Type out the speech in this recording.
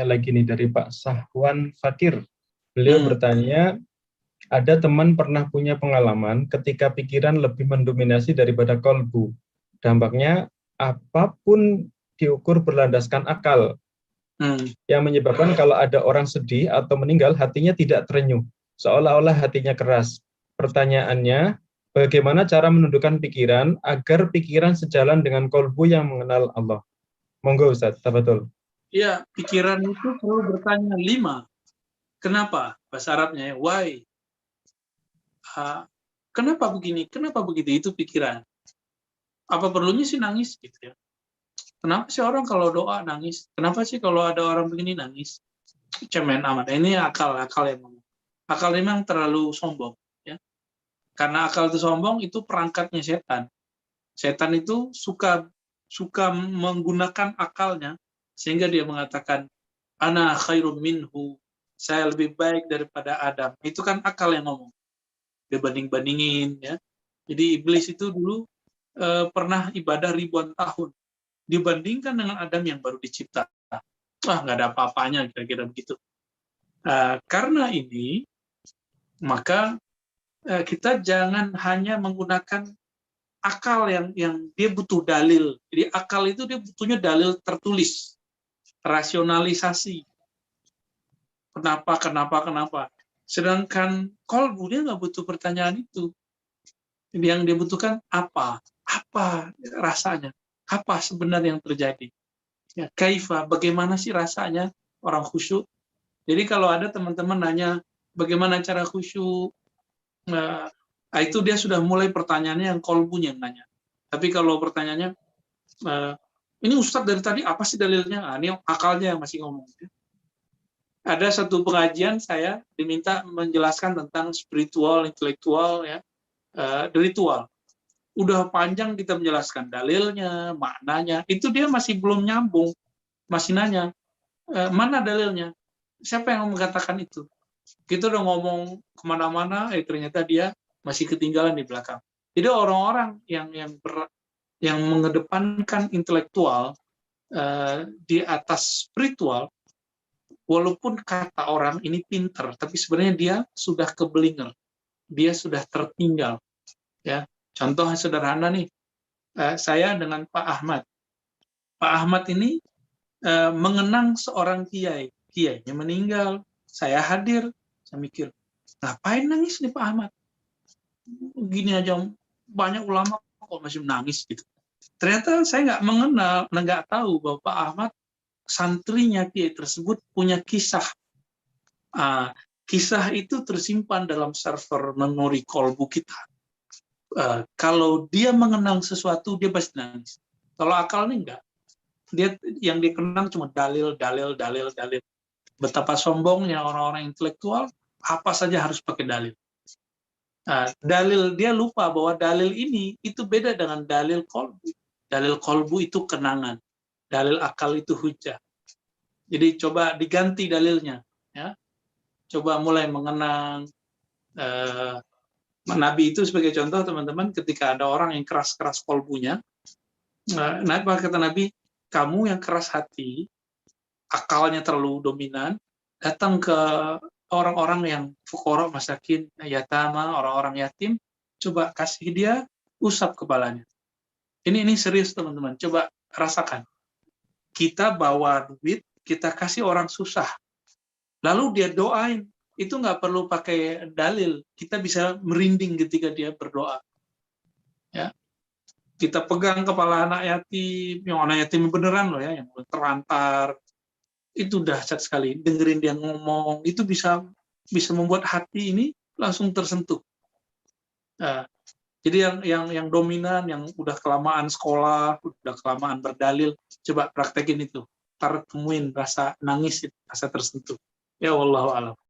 bertanya lagi nih dari Pak Sahwan Fakir. Beliau Hmm. bertanya, ada teman pernah punya pengalaman ketika pikiran lebih mendominasi daripada kolbu. Dampaknya apapun diukur berlandaskan akal, yang menyebabkan kalau ada orang sedih atau meninggal, hatinya tidak terenyuh, seolah-olah hatinya keras. Pertanyaannya, bagaimana cara menundukkan pikiran agar pikiran sejalan dengan kolbu yang mengenal Allah? Monggo Ustaz, tafadhol. Ya, pikiran itu selalu bertanya 5. Kenapa? Bahasa Arabnya, why? Kenapa begini? Kenapa begitu? Itu pikiran. Apa perlunya sih nangis gitu ya? Kenapa sih orang kalau doa nangis? Kenapa sih kalau ada orang begini nangis? Cemen amat. Ini akal yang ngomong. Akal memang terlalu sombong, ya. Karena akal itu sombong, itu perangkatnya setan. Setan itu suka menggunakan akalnya sehingga dia mengatakan ana khairum minhu, saya lebih baik daripada Adam. Itu kan akal yang ngomong. Dia banding-bandingin, ya. Jadi iblis itu dulu pernah ibadah ribuan tahun dibandingkan dengan Adam yang baru dicipta. Wah, nggak ada apa-apanya, kira-kira begitu. Karena ini, maka kita jangan hanya menggunakan akal yang dia butuh dalil. Jadi akal itu dia butuhnya dalil tertulis, rasionalisasi. Kenapa. Sedangkan kolbu dia nggak butuh pertanyaan itu. Jadi yang dia butuhkan apa rasanya, apa sebenarnya yang terjadi. Ya, kaifa, bagaimana sih rasanya orang khusyuk? Jadi kalau ada teman-teman nanya bagaimana cara khusyuk, itu dia sudah mulai pertanyaannya yang kolbunya yang nanya. Tapi kalau pertanyaannya, ini Ustadz dari tadi apa sih dalilnya? Ini akalnya yang masih ngomong. Ada satu pengajian saya diminta menjelaskan tentang spiritual, intelektual, ya, ritual. Udah panjang kita menjelaskan dalilnya, maknanya, itu dia masih belum nyambung, masih nanya, mana dalilnya? Siapa yang mengatakan itu? Kita udah ngomong kemana-mana, ternyata dia masih ketinggalan di belakang. Jadi orang-orang yang mengedepankan intelektual di atas spiritual, walaupun kata orang ini pinter, tapi sebenarnya dia sudah kebelinger, dia sudah tertinggal. Ya, contoh sederhana nih, saya dengan Pak Ahmad. Pak Ahmad ini mengenang seorang kiainya meninggal, saya hadir, saya mikir, ngapain nangis nih Pak Ahmad? Gini aja banyak ulama kok masih nangis gitu. Ternyata saya nggak tahu bahwa Pak Ahmad santrinya kiai tersebut punya kisah. Kisah itu tersimpan dalam server memori kolbu kita. Kalau dia mengenang sesuatu, dia pasti nangis. Kalau akal nih enggak. Dia yang dikenang cuma dalil. Betapa sombongnya orang-orang intelektual, apa saja harus pakai dalil. Dalil, dia lupa bahwa dalil ini itu beda dengan dalil kolbu. Dalil kolbu itu kenangan. Dalil akal itu hujah. Jadi coba diganti dalilnya. Ya. Coba mulai mengenang. Nabi itu sebagai contoh, teman-teman, ketika ada orang yang keras-keras kolbunya, kata Nabi, kamu yang keras hati, akalnya terlalu dominan, datang ke orang-orang yang fuqara, masakin, yatama, orang-orang yatim, coba kasih dia, usap kepalanya. Ini serius, teman-teman. Coba rasakan. Kita bawa duit, kita kasih orang susah. Lalu dia doain. Itu nggak perlu pakai dalil. Kita bisa merinding ketika dia berdoa. Ya. Kita pegang kepala anak yatim, yang anak yatim beneran loh ya, yang terlantar. Itu dahsyat sekali. Dengerin dia ngomong, itu bisa membuat hati ini langsung tersentuh. Jadi yang dominan, yang udah kelamaan sekolah, udah kelamaan berdalil, coba praktekin itu. Ntar temuin rasa nangis, rasa tersentuh. Ya wallahu a'lam.